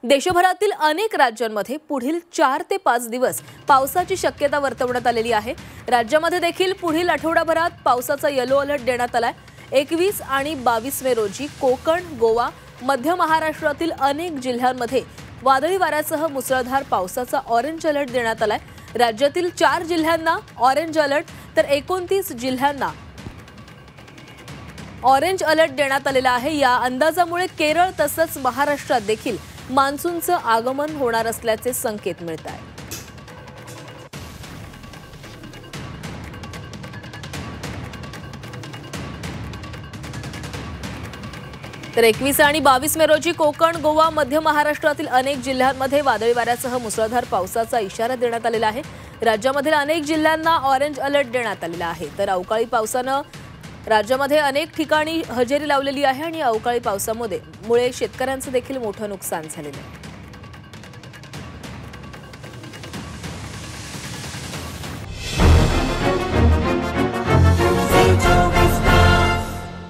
देशभरातील अनेक राज्यांमध्ये पुढील 4 ते 5 दिवस पावसाची शक्यता वर्तवण्यात आलेली आहे। राज्यामध्ये देखील पुढील आठवडाभरात पावसाचा येलो अलर्ट देण्यात आलाय। 21 आणि 22 मे रोजी कोकण, गोवा, मध्य महाराष्ट्रातील अनेक जिल्ह्यांमध्ये वादळी वाऱ्यासह मुसळधार पावसाचा ऑरेंज अलर्ट देण्यात आलाय। राज्यातील 4 जिल्ह्यांना ऑरेंज अलर्ट तर 29 जिल्ह्यांना ऑरेंज अलर्ट देण्यात आलेला आहे। या अंदाजामुळे केरळ तसंच महाराष्ट्रात देखील मान्सूनचं आगमन होणार असल्याचे संकेत मिळत आहेत। तर 21 आणि 22 मे रोजी कोकण, गोवा, मध्य महाराष्ट्रातील अनेक जिल्ह्यांमध्ये वादळी वाऱ्यासह मुसळधार पावसाचा इशारा देण्यात आलेला आहे। राज्यामधील अनेक जिल्ह्यांना ऑरेंज अलर्ट देण्यात आलेला आहे। तर अवकाळी पावसानं राज्यामध्ये अनेक ठिकाणी हजेरी लावलेली आहे आणि अवकाळी पावसामुळे शेतकऱ्यांचं देखील मोठं नुकसान झालेलं आहे।